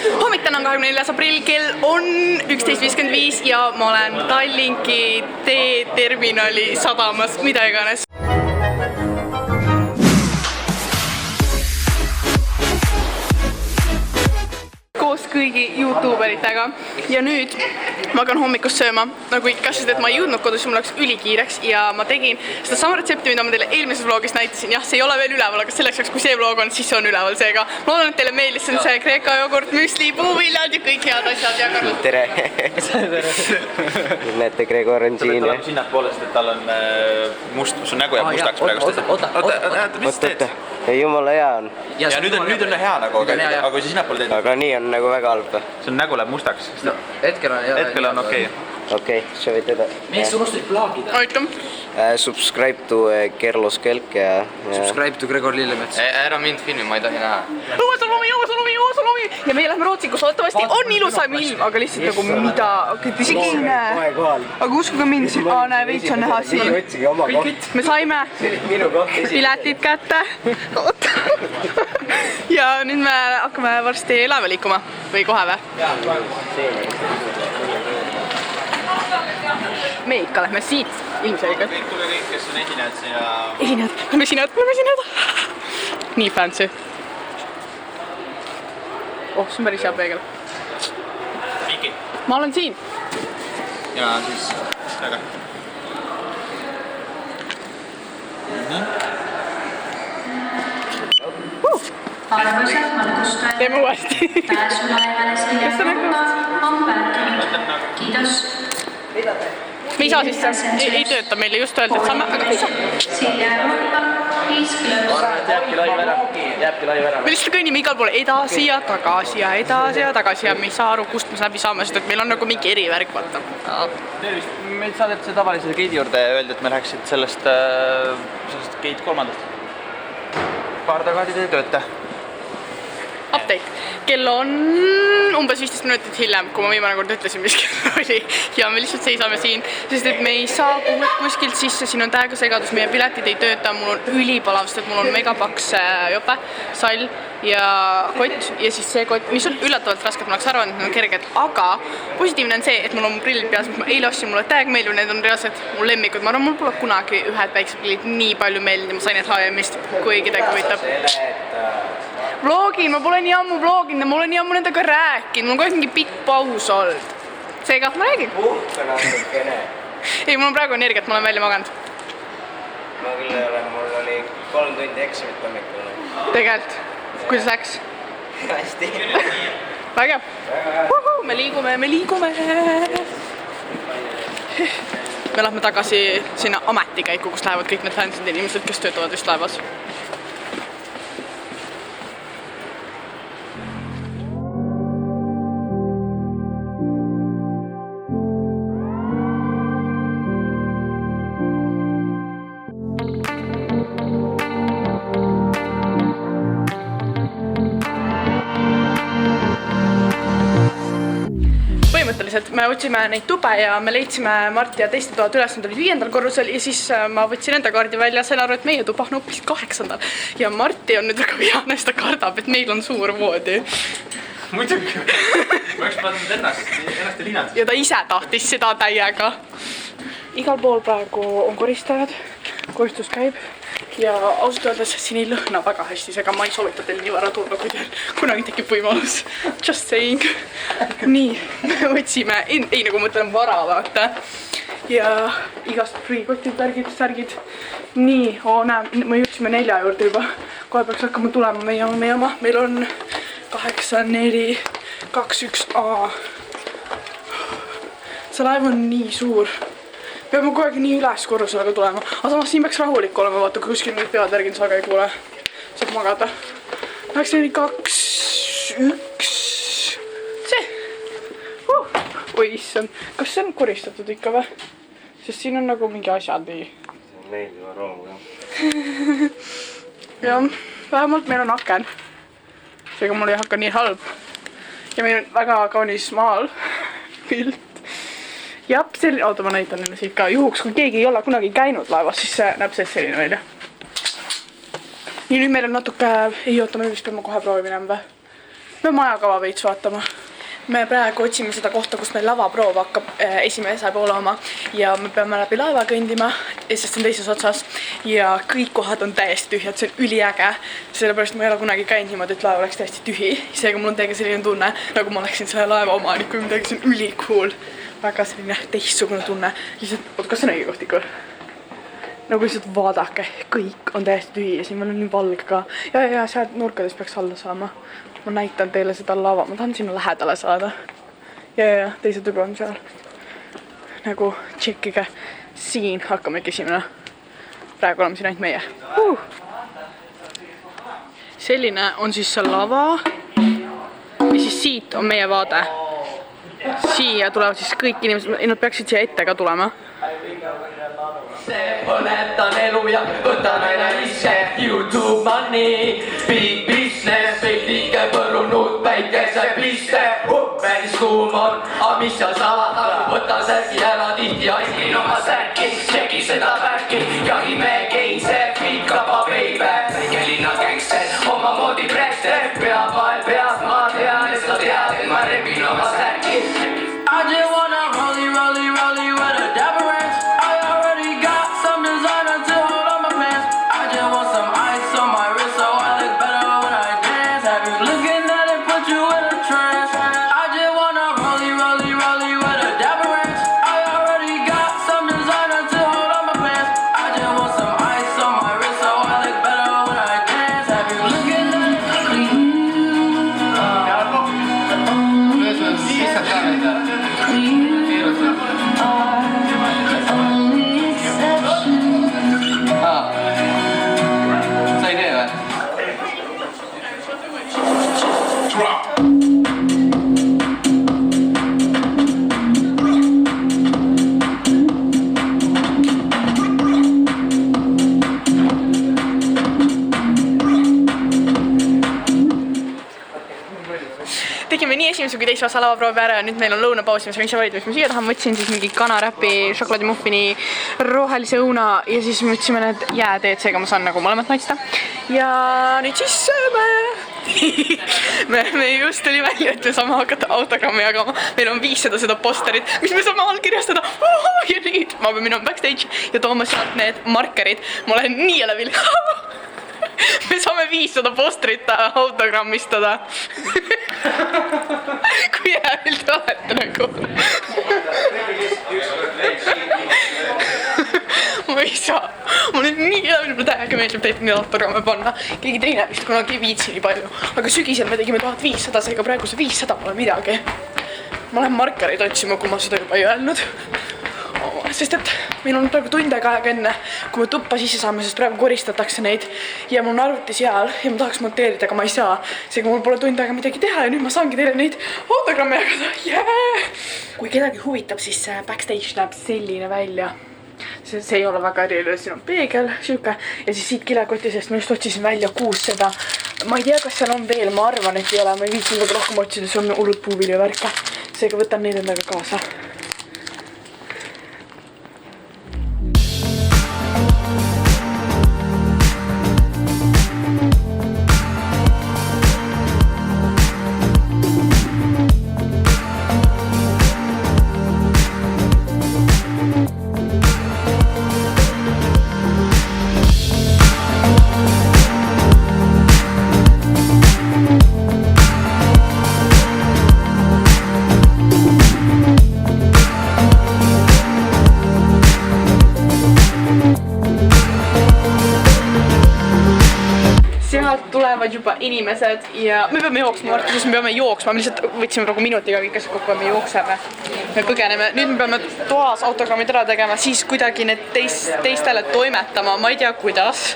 Hommik täna on 24. aprill, kell on 11.55 ja ma olen Tallinki teeterminali sadamas, mida iganes. Koos kõigi YouTuberitega ja nüüd ma hakkan hommikust sööma nagu ikka, sest et ma ei jõudnud kodus, mul läks ülikiireks ja ma tegin seda sama retsepti, mida ma teile eelmises vlogis näitasin. Jah, see ei ole veel üleval, aga selleks ajaks, kui see vlog on, siis see on üleval, seega ma loodan, et teile meeldis, see on see Kreeka jogurt, müsli, puuviljad ja kõik head asjad ja Karl. Tere! Näete, Gregor on siin. Ta tuleb sinnat poolest, et tal on must, su nägu jääb mustaks praegu. Oota, mis teed? Jumala hea on. Ja nüüd on hea nagu, aga kui sa sinnat poole teed. Aga nii on nagu väga halb. Su nägu läheb mustaks. Hetkel on okei. Okei, soovitad. Mees unustasid plaagida. Aitäh! Subscribe to Kerlos Kelk ja... Subscribe to Gregor Lillemets. Ära mind filmi, ma ei tohi näha. Õuesalomi! Ja meie lähme Rootsi, kus loodetavasti on ilusam ilm, aga lihtsalt nagu mida, isegi ei näe. Aga uskuge mind, näe, veits on näha siin. Me saime piletid kätte. Ja nüüd me hakkame varsti laeva liikuma. Või kohe või? Me ikka lähme siit ilmselgelt. Tule kõik, kes on esinejad siia. Esinejad. Nii fancy. Oh, see on päris hea peegel. Miki. Ma olen siin. Ja siis väga. Arvoisat matkustajat, Teeme uuesti. pääsu laevale Seljakolla on päättynyt. Kiitos. Me ei saa sisse. Ei tööta meile just öelda, et saame, aga ei saa. Seljakolla, is close. Jääbki laiv ära. Me lihtsalt kõnnime igal pool edasi ja tagasi ja me ei saa aru, kust me läbi saame, sest et meil on nagu mingi erivärk, vaata. Meid saadeti tavalise geidi juurde ja öeldi, et me läheksid sellest gate 3-ndast. Paardakaadid ei tööta. Update. Kell on umbes 15 minutit hiljem, kui ma viimane kord ütlesin, mis kell oli. Ja me lihtsalt seisame siin, sest et me ei saa kuskilt sisse, siin on täiega segadus, meie piletid ei tööta, mul on ülipalav, sest et mul on megapaks jope, sall ja kott ja siis see kott, mis on üllatavalt raske, et ma oleks arvanud, et need on kerged, aga positiivne on see, et mul on prillid peas, mis ma eile ostsin, mulle täiega meeldib, need on reaalselt mul lemmikud, ma arvan, mul pole kunagi ühed väiksed prillid nii palju meeldinud ja ma sain need H&M-ist, kui kedagi võitab. Vlogin, ma pole nii ammu vloginud ja ma olen nii ammu nendega rääkinud, mul on kogu mingi pikk paus olnud. Seega, ma räägin. Puhka natukene. Ei, mul on praegu energiat, ma olen välja maganud. Ma küll ei ole, mul oli 3 tundi eksamit hommikul. Tegelikult, kuidas läks? Hästi. Väga. Me liigume. Me lähme tagasi sinna ametikäiku, kus lähevad kõik need fansid inimesed, kes töötavad vist laevas. Me otsime neid tube ja me leidsime Marti ja teiste toad üles, nad olid 5. korrusel ja siis ma võtsin enda kaardi välja ja sain aru, et meie tuba on hoopis 8. Ja Marti on nüüd väga vihane, sest ta kardab, et meil on suur voodi. Muidugi. Ma oleks pandud ennast ja linad. Ja ta ise tahtis seda täiega. Igal pool praegu on koristajad, koristus käib ja ausalt öeldes siin ei lõhna väga hästi, seega ma ei soovita teil nii vara tulla, kui teil kunagi tekib võimalus. Just saying. Nii, me võtsime, ei nagu mõtlen vara, vaata. Ja igast friikotid, särgid. Nii, näe, me jõudsime 4 juurde juba. Kohe peaks hakkama tulema meie oma. Meil on 8421A. See laev on nii suur. Peame kogu aeg nii üles korrusele tulema. Aga samas siin peaks rahulik olema, vaata, kui kuskil nüüd pead värgin saga ei kuule. Saab magada. 8421. See. Oi, issand. Kas see on koristatud ikka või? Sest siin on nagu mingi asjad nii. See on meeldiva roomu, jah. Jah, vähemalt meil on aken. Seega mul ei hakka nii halb. Ja meil on väga kaunis maal pilt. Jah, selline, oota, ma näitan neile siit ka juhuks, kui keegi ei ole kunagi käinud laevas, siis see näeb selline välja. Nii, nüüd meil on natuke, ei oota, me vist peame kohe proovi minema või? peame ajakava veits vaatama. Me praegu otsime seda kohta, kus meil lavaproov hakkab esimese poole oma ja me peame läbi laeva kõndima, sest see on teises otsas ja kõik kohad on täiesti tühjad, see on üliäge, sellepärast ma ei ole kunagi käinud niimoodi, et laev oleks täiesti tühi, seega mul on teiega selline tunne, nagu ma oleksin selle laeva omanik või midagi, see on ülikool, väga selline teistsugune tunne, lihtsalt, kas see on õige koht ikka? Nagu lihtsalt vaadake, kõik on täiesti tühi ja siin meil on nii valge ka ja sealt nurkades peaks alla saama. Ma näitan teile seda lava, ma tahan sinna lähedale saada. Ja, teised juba on seal. Nagu tšekkige, siin hakkamegi esimene. Praegu oleme siin ainult meie. Selline on siis see lava. Ja siis siit on meie vaade. Siia tulevad siis kõik inimesed, nad peaksid siia ette ka tulema. See põnetan elu ja võtan aina ise YouTube money, big business, veidike põrunud päikese piste. Päris kuum on, aga mis seal salada, võtan särgi ära tihti, aistin oma särki, tšeki seda värki, jahime geise, fikaba baby, väikelinna gängster, oma moodi bräkster, peab vael peab, ma tean, et sa tead, et ma repin oma särki. I just wanna rolli with a dapper ranch. I already got some designer to hold on my pants. I just want some ice on my wrist so I look better when I dance. Have you looking at it, put you in a trance. I just wanna rolli with a dapper ranch. I already got some designer to hold on my pants. I just want some ice on my wrist so I look better when I dance. Have you looking at it? Tegime nii esimese kui teise osa lavaproovi ära ja nüüd meil on lõunapaus ja me saame ise valida, mis ma siia tahan. Võtsin siis mingi kanaräpi, šokolaadimuffini, rohelise õuna ja siis me võtsime need jääteed, seega ma saan nagu mõlemat maitsta. Ja nüüd siis sööme! me just tuli välja, et me saame hakata autogrammi jagama. Meil on 500 seda posterit, mis me saame allkirjastada. Ja nüüd ma pean minema backstage ja tooma sealt need markerid. Ma olen nii elevil. Me saame 500 postrit autogrammistada. Kui hääl te olete nagu. Ma ei saa. Ma nüüd nii elevil, ma täiega meeldib teid neid autogramme panna. Keegi teine vist kunagi ei viitsi nii palju. Aga sügisel me tegime 1500, seega praegu see 500 pole midagi. Ma lähen markereid otsima, kui ma seda juba ei öelnud. Sest et meil on praegu tund aega enne, kui me tuppa sisse saame, sest praegu koristatakse neid ja mul on arvuti seal ja ma tahaks monteerida, aga ma ei saa. Seega mul pole tund aega midagi teha ja nüüd ma saangi teile neid autogramme jagada. Yeah! Kui kedagi huvitab, siis backstage näeb selline välja. See ei ole väga eriline, siin on peegel, siuke. Ja siis siit kilekoti, sest ma just otsisin välja 6 seda. Ma ei tea, kas seal on veel, ma arvan, et ei ole. Ma ei viitsin väga rohkem otsida, see on hullud puuvilju värke. Seega võtan neid endaga kaasa. Tulevad juba inimesed ja me peame jooksma, Martus, me peame jooksma, me lihtsalt võtsime praegu minutiga kõikes kokku ja me jookseme. Me põgeneme, nüüd me peame toas autogrammid ära tegema, siis kuidagi need teistele toimetama, ma ei tea kuidas.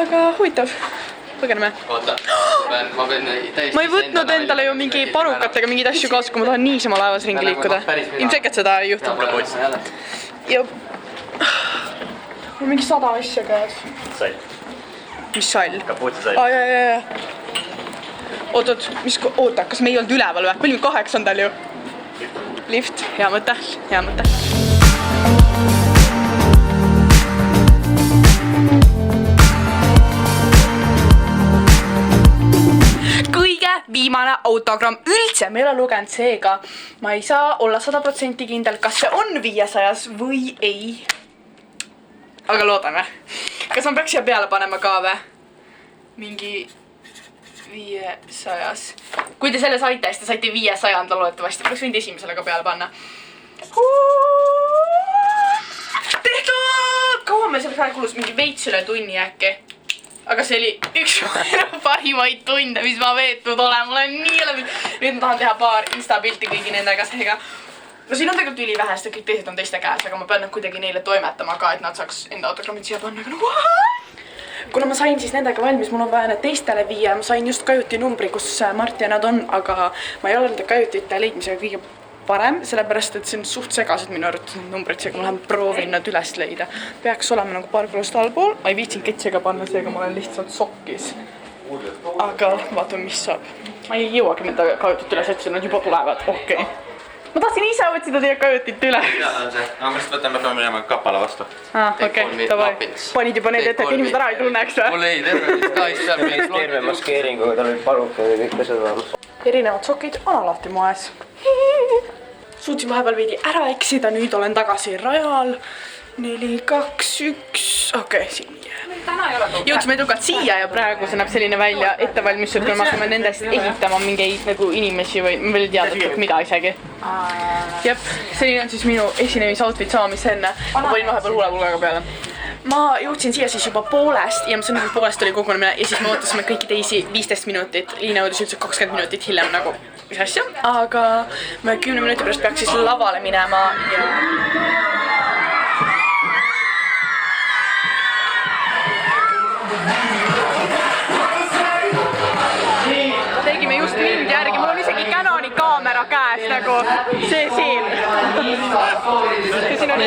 Aga huvitav, põgeneme. Oota, ma pean täiesti... Ma ei võtnud endale ju mingi parukatega mingid asju kaasa, kui ma tahan niisama laevas ringi liikuda. Ilmselgelt seda ei juhtu. Ja mingi 100 asja käes. Sai. Mis sall? Kapuutsi sai. Ja. Oota, kas me ei olnud üleval või? Me olime 8. ju. Lift. Hea mõte. Kõige viimane autogramm üldse, ma ei ole lugenud, seega ma ei saa olla 100% kindel, kas see on 500 või ei. Aga loodame. Kas ma peaks siia peale panema ka või? Mingi 500. Kui te selle saite, siis te saite 500 loodetavasti. Peaks võinud esimesele ka peale panna. Tehtud! Kaua meil selle kulus? Mingi veits üle tunni äkki. Aga see oli üks parimaid tunde, mis ma veetud olen. Mul on nii lõbid. Nüüd ma tahan teha paar Insta-pilti kõigi nendega, seega. No siin on tegelikult ülivähe, sest kõik teised on teiste käes, aga ma pean nad kuidagi neile toimetama ka, et nad saaks enda autogrammid siia panna. Aga nagu, kuna ma sain siis nendega valmis, mul on vaja need teistele viia. Ma sain just kajuti numbri, kus Mart ja nad on, aga ma ei ole nende kajutite leidmisega kõige parem, sellepärast et see on suht segased minu arvates need numbrid, seega ma lähen proovin nad üles leida. Peaks olema nagu paar kilust allpool, ma ei viitsin ketsiga panna, seega ma olen lihtsalt sokkis. Aga vaatame, mis saab. Ma ei jõuagi nende kajutit üles otsida, nad juba tulevad, okei. Ma tahtsin ise otsida teie kajutit üle. Mida on see? No ma lihtsalt võtan, me peame minema kapala vastu. Okei, davai. Panid juba need ette, et inimesed ära ei tunneks või? Mul ei terve ka ei saa mingit terve maskeeringuga, tal oli paluka ja kõik asjad olemas. Erinevad sokid on alati moes. Suutsin vahepeal veidi ära eksida, nüüd olen tagasi rajal. 4, 2, 1, okei, siin jõudsime edukalt siia ja praegu see näeb selline välja ettevalmistused, kui me hakkame nendest ehitama mingeid nagu inimesi või ma veel teada, mida isegi. Jep, selline on siis minu esinemisoutfit sama, mis enne. Ma panin vahepeal huulepulgaga peale. Ma jõudsin siia siis juba poolest ja ma sain, et poolest oli kogunemine ja siis me ootasime kõiki teisi 15 minutit. Liina jõudis üldse 20 minutit hiljem nagu mis asja, aga me 10 minuti pärast peaks siis lavale minema ja... Tegime just mind järgi, mul on isegi Canoni kaamera käes nagu see siin. Ja siin on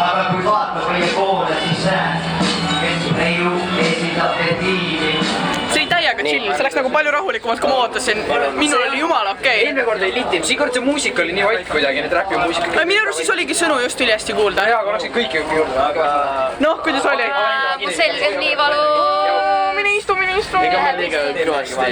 aga kui vaatab meie poole, siis et neiu esitab tiimi. See oli täiega chill, see läks nagu palju rahulikumalt, kui ma ootasin. Minul oli jumala okei. Eelmine kord oli litim, seekord see muusika oli nii vait kuidagi, need räpi muusika. Minu arust siis oligi sõnu just üli hästi kuulda. Jaa, aga oleksid kõik juurde, aga... Noh, kuidas oli? Mu selges nii valu. Mine istu. Ega meil liiga kõvasti.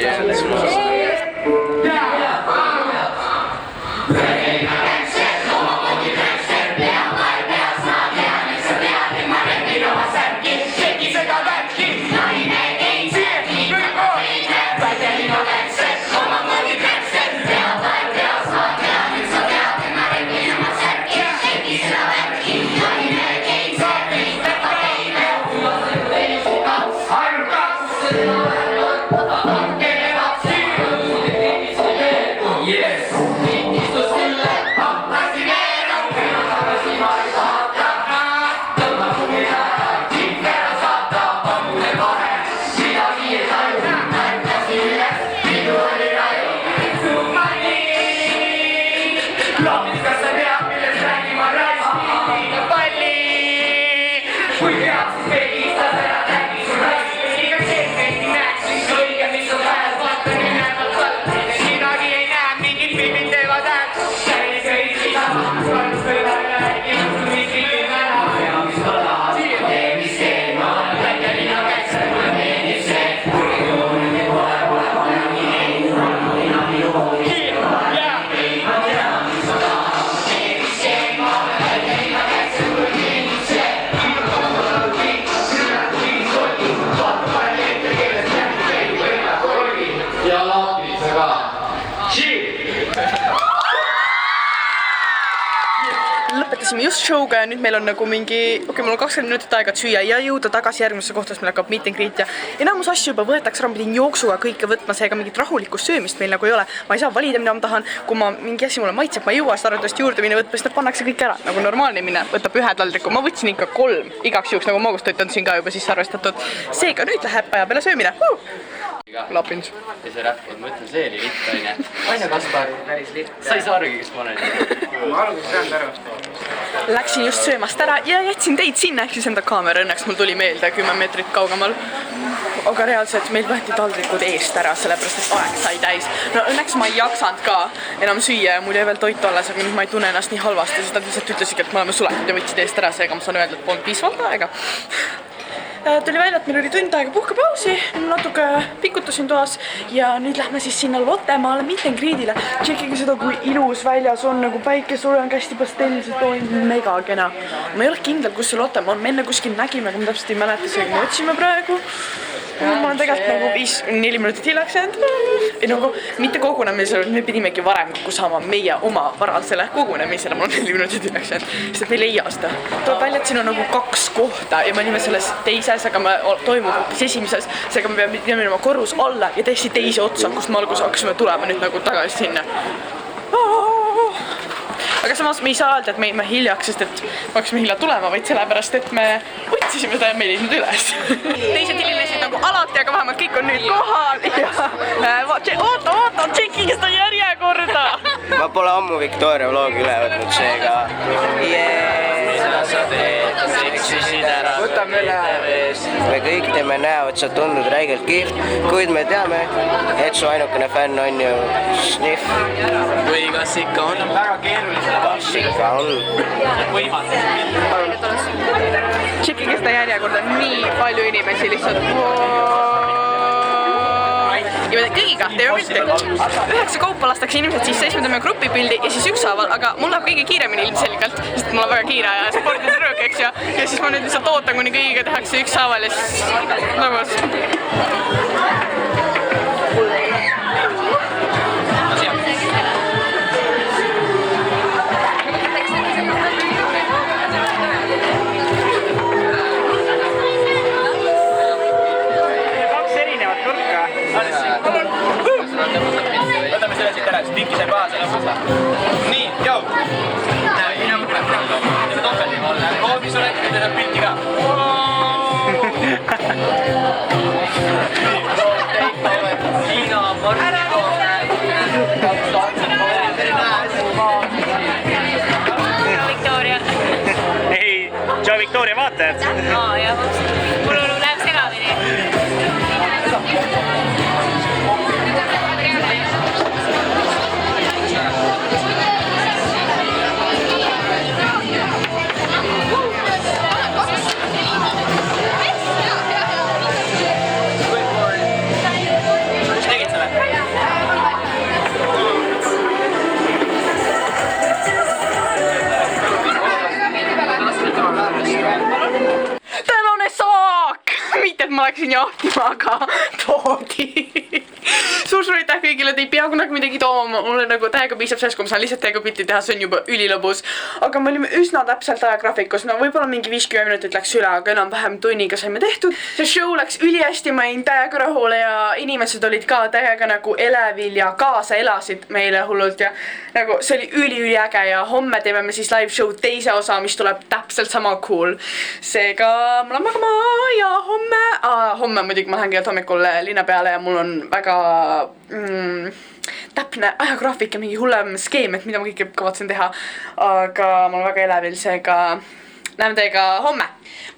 Lõpetasime just showga ja nüüd meil on nagu mingi, mul on 20 minutit aega süüa ja jõuda tagasi järgmisse kohta, sest meil hakkab meet and greet ja enamus asju juba võetakse ära, ma pidin jooksuga kõike võtma, seega mingit rahulikust söömist meil nagu ei ole. Ma ei saa valida, mida ma tahan, kui ma mingi asi mulle maitseb, ma ei jõua seda arvatavasti juurde minna võtma, sest nad pannakse kõik ära. Nagu normaalne minna, võtab 1 taldriku, ma võtsin ikka 3 igaks juhuks, nagu magustoit on siin ka juba sisse arvestatud. Seega nüüd läheb aja peale söömine. Lapins. Ja see räpp, ma ütlen, see oli litt, on ju. Aina Kaspar, sa ei saa arvigi, kes ma olen. Ma alguses ei saanud ära. Läksin just söömast ära ja jätsin teid sinna, ehk siis enda kaamera, õnneks mul tuli meelde 10 meetrit kaugemal. Aga reaalselt meil võeti taldrikud eest ära, sellepärast et aeg sai täis. No õnneks ma ei jaksanud ka enam süüa ja mul jäi veel toit alles, aga nüüd ma ei tunne ennast nii halvasti, sest nad lihtsalt ütlesid, et me oleme suletud ja võtsid eest ära, seega ma saan öelda, et polnud piisavalt aega. tuli välja, et meil oli tund aega puhkepausi, natuke pikutasin toas ja nüüd lähme siis sinna Lottemaale meet and greet'ile. Tšekkige seda, kui ilus väljas on, nagu päike suleng, hästi pastelliselt toimub, mega kena. Ma ei ole kindel, kus see Lottemaa on, me enne kuskil nägime, aga ma täpselt ei mäleta see, me otsime praegu. Ma olen tegelikult nagu 4 minutit hiljaks jäänud. Nagu mitte kogunemisel, me pidimegi varem kokku saama meie oma varasele kogunemisele. Ma olen 4 minutit hiljaks jäänud, sest me ei leia seda. Tuleb välja, et siin on nagu 2 kohta ja me olime selles teises, aga me toimub hoopis esimeses. Seega me peame minema korrus alla ja täiesti teise otsa, kust me alguses hakkasime tulema nüüd nagu tagasi sinna. Aga samas me ei saa öelda, et me jäime hiljaks, sest et me hakkasime hilja tulema, vaid sellepärast, et me otsisime seda ja me ei leidnud üles. Teised hilinesid nagu alati, aga vähemalt kõik on nüüd kohal ja oota, tšekkige seda järjekorda! Ma pole ammu Victoria vlogi üle võtnud, seega võtame üle. Me kõik teeme näo, et sa tundnud räigelt kihvt, kuid me teame, et su ainukene fänn on ju Sniff. või kas ikka on? Väga keerulisele vastata. Ikka on. Tšekkige seda järjekorda, nii palju inimesi lihtsalt. Ja me kõigiga teeme pilti. 9 kaupa lastakse inimesed sisse, siis me teeme grupipildi ja siis ükshaaval, aga mul läheb kõige kiiremini ilmselgelt, sest mul on väga kiire ja sporditürõõk, eks ju. Ja siis ma nüüd lihtsalt ootan, kuni kõigiga tehakse ükshaaval ja siis lõbus. Võtame selle siit ära, siis tikise baasi lõpuks. Nii, jau! Teeme topeldi olla. Koodis oled, nüüd teeme pilti ka. Hiina Victoria. Ei, Joe Victoria vaatajad. Jah, mul läheb segamini. Tänane saak! Mitte, et ma läksin jahtima, aga toodi. Suur aitäh kõigile, te ei pea kunagi midagi tooma, mulle nagu täiega piisab sellest, kui ma saan lihtsalt täiega pilti teha, see on juba ülilõbus. Aga me olime üsna täpselt ajagraafikus, no võib-olla mingi 50 minutit läks üle, aga enam-vähem tunniga saime tehtud. See show läks ülihästi, ma jäin täiega rahule ja inimesed olid ka täiega nagu elevil ja kaasa elasid meile hullult ja nagu see oli üliäge ja homme teeme me siis live show teise osa, mis tuleb täpselt sama cool. Seega ma lähen magama ja homme muidugi ma lähen keelt hommikul linna peale ja mul on väga täpne ajagraafik ja mingi hullem skeem, et mida ma kõike kavatsen teha. Aga ma olen väga elevil, seega näeme teiega homme.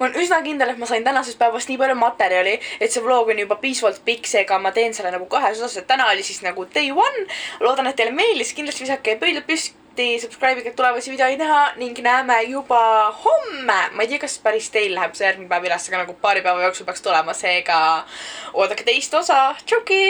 Ma olen üsna kindel, et ma sain tänasest päevast nii palju materjali, et see vlog on juba piisavalt pikk, seega ma teen selle nagu 2 osas, et täna oli siis nagu day 1. Loodan, et teile meeldis, kindlasti visake pöidlad püsti, subscribe'iga tulevasi videoid näha ning näeme juba homme. Ma ei tea, kas päris teil läheb see järgmine päev üles, aga nagu paari päeva jooksul peaks tulema, seega oodake teist osa. Tšauki!